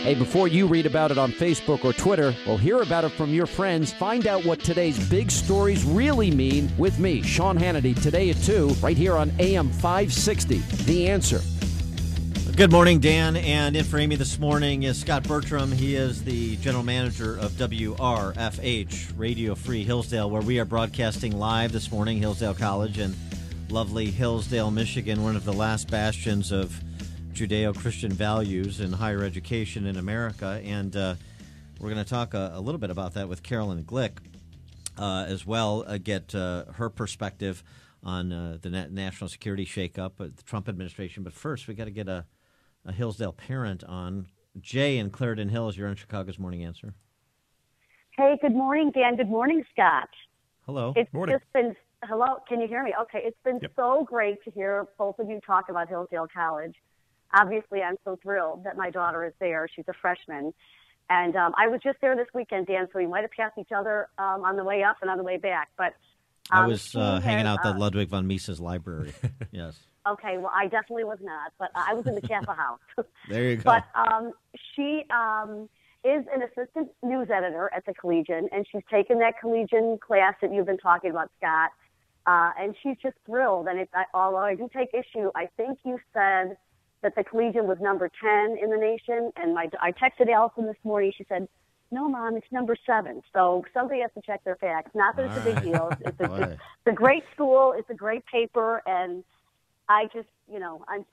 Hey, before you read about it on Facebook or Twitter, well, hear about it from your friends. Find out what today's big stories really mean with me, Sean Hannity, today at 2, right here on AM 560. The Answer. Good morning, Dan. And in for Amy this morning is Scot Bertram. He is the general manager of WRFH, Radio Free Hillsdale, where we are broadcasting live this morning, Hillsdale College in lovely Hillsdale, Michigan, one of the last bastions of Judeo-Christian values in higher education in America. And we're going to talk a little bit about that with Carolyn Glick as well, get her perspective on the national security shakeup, the Trump administration. But first, we got to get a Hillsdale parent on. Jay in Clarendon Hills, you're on Chicago's Morning Answer. Hey, good morning, Dan. Good morning, Scott. Hello. It's morning. just been, hello, can you hear me? Okay, it's been so great to hear both of you talk about Hillsdale College. Obviously, I'm so thrilled that my daughter is there. She's a freshman. And I was just there this weekend, Dan, so we might have passed each other on the way up and on the way back. But I was hanging out at Ludwig von Mises Library. Yes. Okay, well, I definitely was not, but I was in the Kappa House. There you go. But she is an assistant news editor at the Collegian, and she's taken that Collegian class that you've been talking about, Scott, and she's just thrilled. And although I do take issue, I think you said that the Collegian was number 10 in the nation, and I texted Allison this morning. She said, "No, Mom, it's number 7. So somebody has to check their facts. Not that it's a big deal. It's a great school. It's a great paper, and I just,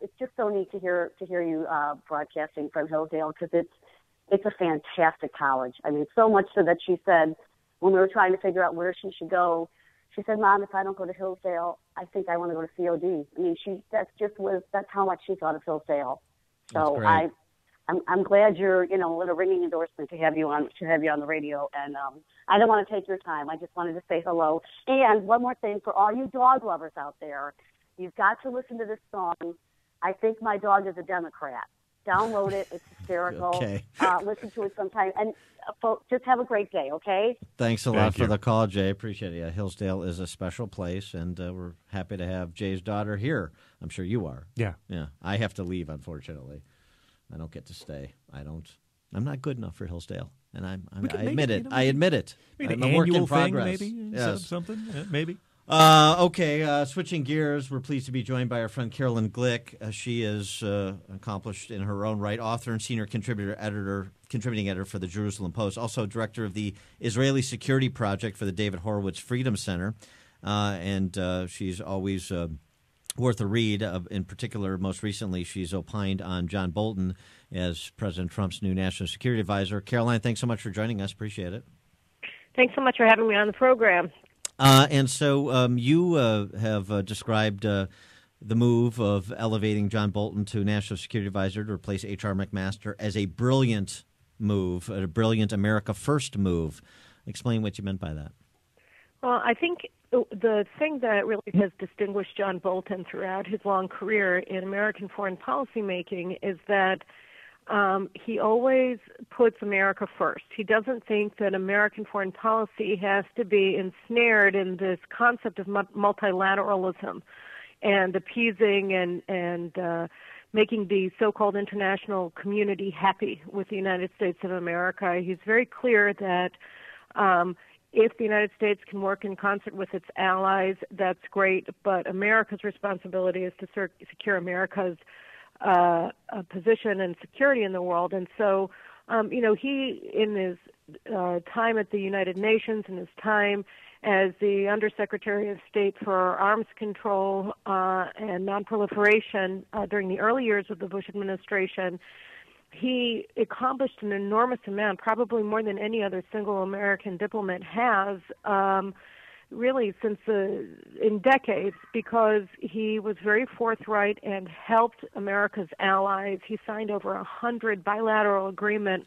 it's just so neat to hear you broadcasting from Hillsdale, because it's a fantastic college. I mean, so much so that she said when we were trying to figure out where she should go, she said, "Mom, if I don't go to Hillsdale, I think I want to go to COD." I mean, that's how much she thought of Hillsdale. So I'm glad you're, with a ringing endorsement to have you on the radio. And I don't want to take your time. I just wanted to say hello. And one more thing for all you dog lovers out there, you've got to listen to this song. I Think My Dog Is a Democrat. Download it. It's hysterical. Okay. Listen to it sometime. And just have a great day, okay? Thanks a lot for the call, Jay. Appreciate it. Yeah, Hillsdale is a special place, and we're happy to have Jay's daughter here. I'm sure you are. Yeah. Yeah. I have to leave, unfortunately. I don't get to stay. I'm not good enough for Hillsdale, and I admit it. I admit it. Maybe I'm an a work in annual thing, progress. maybe? Yes. Something, maybe. Okay, switching gears, we're pleased to be joined by our friend Carolyn Glick. She is accomplished in her own right, author and senior contributing editor for the Jerusalem Post, also director of the Israeli Security Project for the David Horowitz Freedom Center, and she's always worth a read. In particular, most recently, she's opined on John Bolton as President Trump's new national security advisor. Caroline, thanks so much for joining us. Appreciate it. Thanks so much for having me on the program. And so you have described the move of elevating John Bolton to National Security Advisor to replace H.R. McMaster as a brilliant move, a brilliant America First move. Explain what you meant by that. Well, I think the thing that really has distinguished John Bolton throughout his long career in American foreign policy making is that he always puts America first. He doesn't think that American foreign policy has to be ensnared in this concept of multilateralism and appeasing and making the so-called international community happy with the United States of America. He's very clear that if the United States can work in concert with its allies, that's great, but America's responsibility is to secure America's position and security in the world. And so, he, in his time at the United Nations and his time as the Undersecretary of State for Arms Control and Nonproliferation during the early years of the Bush administration, he accomplished an enormous amount, probably more than any other single American diplomat has, really in decades, because he was very forthright and helped America's allies. He signed over 100 bilateral agreements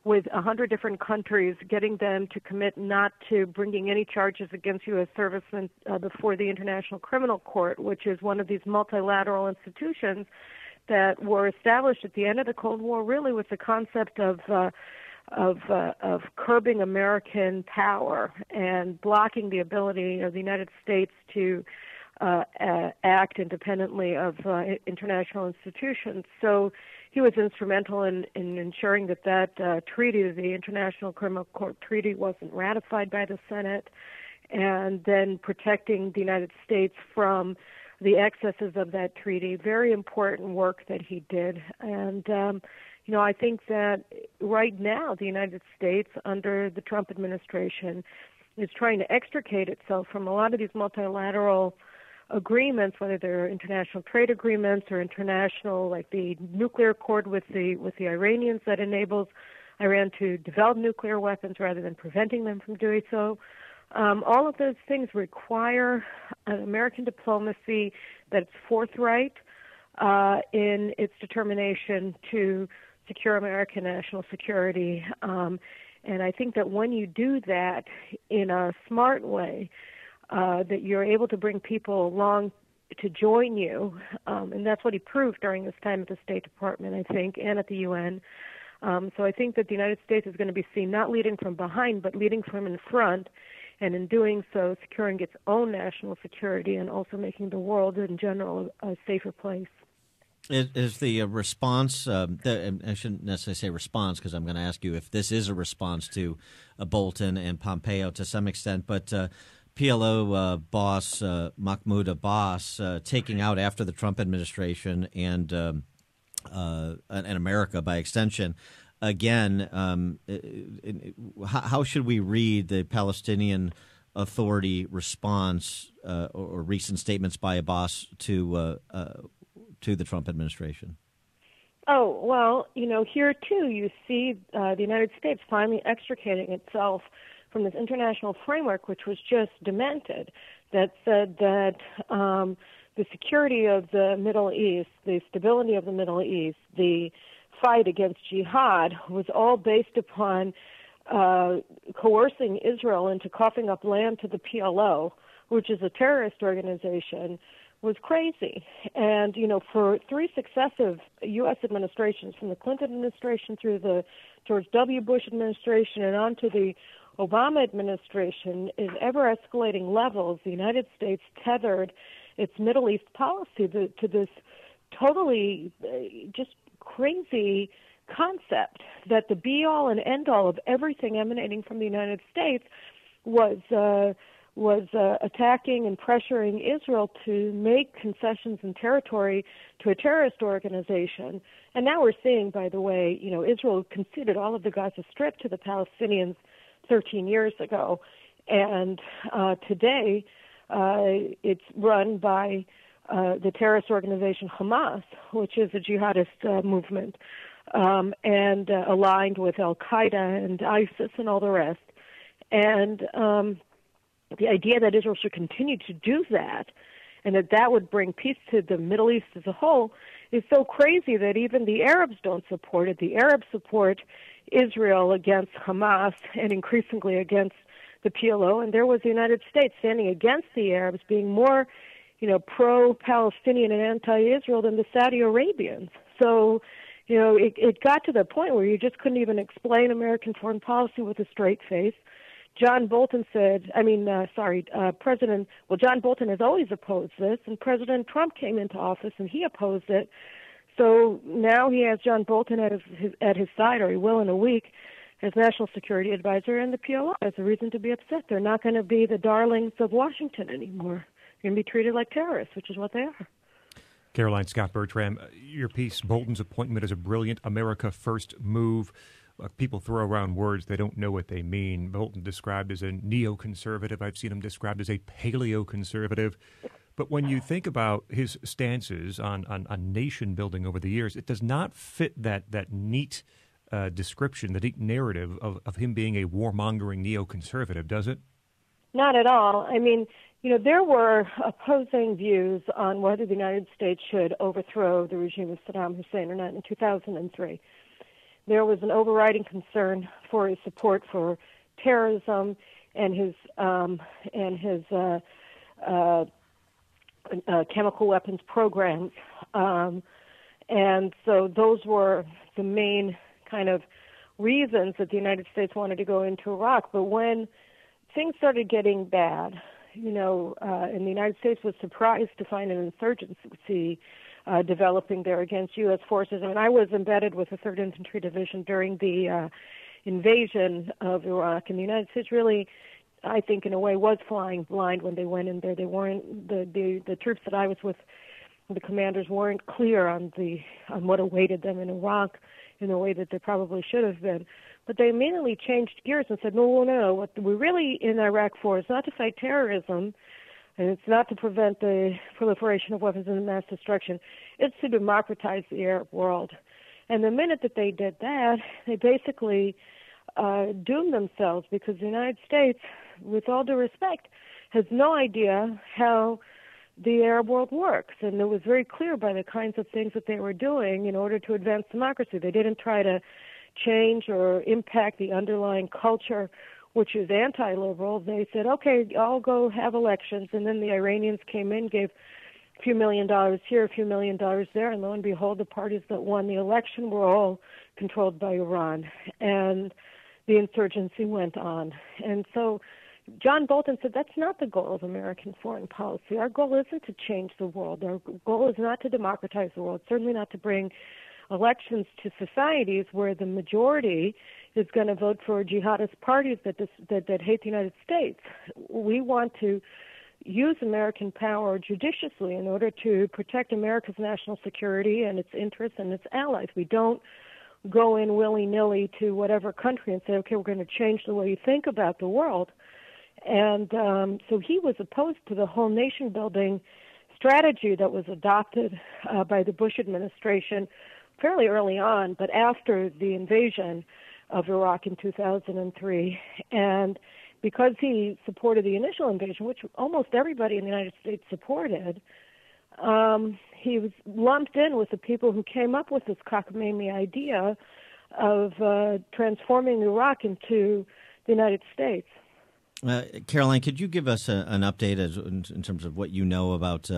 with 100 different countries, getting them to commit not to bringing any charges against U.S. servicemen before the International Criminal Court, which is one of these multilateral institutions that were established at the end of the Cold War, really with the concept of curbing American power and blocking the ability of the United States to act independently of international institutions. So he was instrumental in ensuring that treaty, the International Criminal Court Treaty, wasn't ratified by the Senate, and then protecting the United States from the excesses of that treaty. Very important work that he did. And, I think that right now the United States, under the Trump administration, is trying to extricate itself from a lot of these multilateral agreements, whether they're international trade agreements or international, like the nuclear accord with the Iranians that enables Iran to develop nuclear weapons rather than preventing them from doing so. All of those things require an American diplomacy that's forthright in its determination to secure American national security. And I think that when you do that in a smart way, that you're able to bring people along to join you, and that's what he proved during his time at the State Department, I think, and at the UN. So I think that the United States is going to be seen not leading from behind, but leading from in front, and in doing so, securing its own national security and also making the world in general a safer place. Is the response, I shouldn't necessarily say response because I'm going to ask you if this is a response to Bolton and Pompeo to some extent, but PLO boss Mahmoud Abbas taking out after the Trump administration and America by extension. Again, how should we read the Palestinian Authority response or recent statements by Abbas to the Trump administration? Oh, well, here too you see the United States finally extricating itself from this international framework, which was just demented, that said that the security of the Middle East, the stability of the Middle East, the fight against jihad was all based upon coercing Israel into coughing up land to the PLO, which is a terrorist organization, was crazy. And, for three successive U.S. administrations, from the Clinton administration through the George W. Bush administration and on to the Obama administration, is ever-escalating levels, the United States tethered its Middle East policy to this totally just crazy concept that the be-all and end-all of everything emanating from the United States was attacking and pressuring Israel to make concessions in territory to a terrorist organization. And now we're seeing, by the way, Israel conceded all of the Gaza Strip to the Palestinians 13 years ago. And today it's run by the terrorist organization Hamas, which is a jihadist movement, and aligned with Al-Qaeda and ISIS and all the rest. And the idea that Israel should continue to do that and that would bring peace to the Middle East as a whole is so crazy that even the Arabs don't support it. The Arabs support Israel against Hamas and increasingly against the PLO, and there was the United States standing against the Arabs, being more, pro-Palestinian and anti-Israel than the Saudi Arabians. So, it got to the point where you just couldn't even explain American foreign policy with a straight face. John Bolton John Bolton has always opposed this, and President Trump came into office and he opposed it. So now he has John Bolton at his side, or he will in a week, as National Security Adviser, and the PLO has a reason to be upset. They're not going to be the darlings of Washington anymore. They're going to be treated like terrorists, which is what they are. Caroline Scot Bertram, your piece, Bolton's appointment is a brilliant America First move. People throw around words, they don't know what they mean. Bolton described as a neoconservative. I've seen him described as a paleoconservative. But when you think about his stances on nation building over the years, it does not fit that neat description, the neat narrative of him being a warmongering neoconservative, does it? Not at all. I mean, there were opposing views on whether the United States should overthrow the regime of Saddam Hussein or not in 2003. There was an overriding concern for his support for terrorism and his chemical weapons programs, and so those were the main kind of reasons that the United States wanted to go into Iraq. But when things started getting bad, and the United States was surprised to find an insurgency developing there against U.S. forces. I mean, I was embedded with the 3rd Infantry Division during the invasion of Iraq, and the United States really, I think, in a way, was flying blind when they went in there. They weren't the troops that I was with. The commanders weren't clear on what awaited them in Iraq in the way that they probably should have been. But they immediately changed gears and said, no. What we're really in Iraq for is not to fight terrorism, and it's not to prevent the proliferation of weapons of mass destruction. It's to democratize the Arab world. And the minute that they did that, they basically doomed themselves, because the United States, with all due respect, has no idea how the Arab world works. And it was very clear by the kinds of things that they were doing in order to advance democracy. They didn't try to change or impact the underlying culture, which is anti-liberal. They said, okay, I'll go have elections. And then the Iranians came in, gave a few $1 million here, a few $1 million there, and lo and behold, the parties that won the election were all controlled by Iran. And the insurgency went on. And so John Bolton said that's not the goal of American foreign policy. Our goal isn't to change the world. Our goal is not to democratize the world, certainly not to bring elections to societies where the majority is going to vote for jihadist parties that hate the United States. We want to use American power judiciously in order to protect America's national security and its interests and its allies. We don't go in willy-nilly to whatever country and say, okay, we're going to change the way you think about the world. And so he was opposed to the whole nation-building strategy that was adopted by the Bush administration fairly early on, but after the invasion of Iraq in 2003. And because he supported the initial invasion, which almost everybody in the United States supported, he was lumped in with the people who came up with this cockamamie idea of transforming Iraq into the United States. Caroline, could you give us an update in terms of what you know about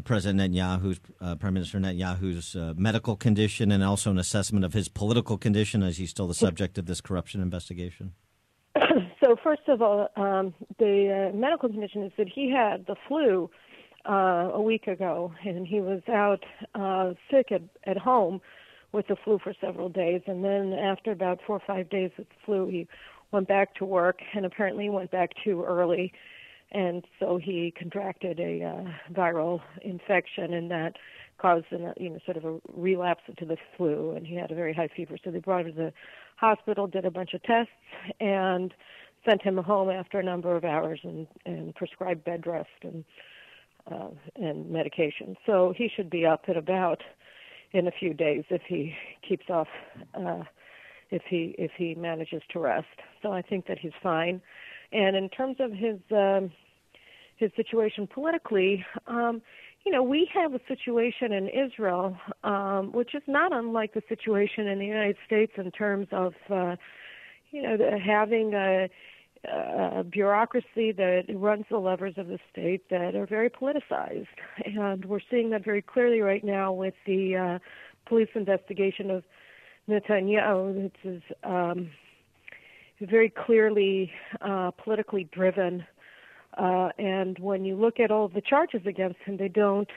President Netanyahu's, Prime Minister Netanyahu's medical condition, and also an assessment of his political condition, as he's still the subject of this corruption investigation? So first of all, the medical condition is that he had the flu a week ago, and he was out sick at home with the flu for several days, and then after about 4 or 5 days with the flu, he went back to work, and apparently went back too early, and so he contracted a viral infection, and that caused sort of a relapse into the flu, and he had a very high fever. So they brought him to the hospital, did a bunch of tests, and sent him home after a number of hours, and prescribed bed rest and medication. So he should be up and about in a few days if he keeps off. If he manages to rest. So I think that he's fine. And in terms of his situation politically, we have a situation in Israel which is not unlike the situation in the United States in terms of having a bureaucracy that runs the levers of the state that are very politicized. And we're seeing that very clearly right now with the police investigation of Netanyahu. This is very clearly politically driven, and when you look at all of the charges against him, they don't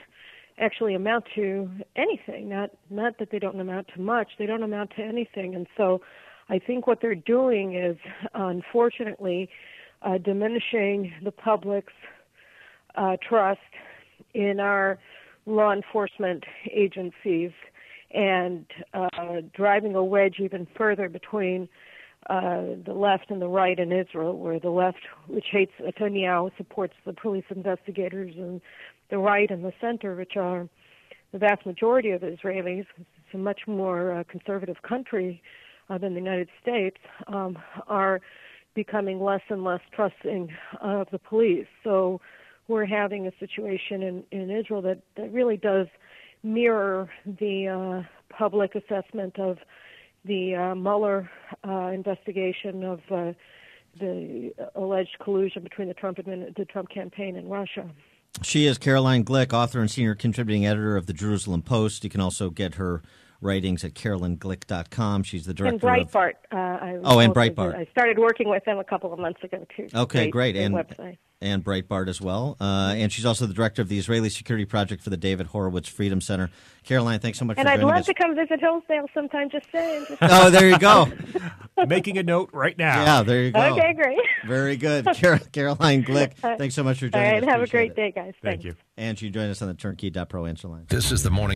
actually amount to anything. Not that they don't amount to much, they don't amount to anything. And so I think what they're doing is, unfortunately, diminishing the public's trust in our law enforcement agencies, and driving a wedge even further between the left and the right in Israel, where the left, which hates Netanyahu, supports the police investigators, and the right and the center, which are the vast majority of Israelis, it's a much more conservative country than the United States, are becoming less and less trusting of the police. So we're having a situation in Israel that really does mirror the public assessment of the Mueller investigation of the alleged collusion between the Trump campaign and Russia. She is Caroline Glick, author and senior contributing editor of the Jerusalem Post. You can also get her writings at CarolynGlick.com. She's the director and Breitbart. and Breitbart. I started working with them a couple of months ago, too. Okay, great. And website. And Breitbart as well. And she's also the director of the Israeli Security Project for the David Horowitz Freedom Center. Caroline, thanks so much for joining us. And I'd love to come visit Hillsdale sometime, just saying. Oh, there you go. Making a note right now. Yeah, there you go. Okay, great. Very good. Caroline Glick, thanks so much for joining us. All right, have a Appreciate great day, guys. Thank you. And you join us on the turnkey.pro answer line. This is the morning.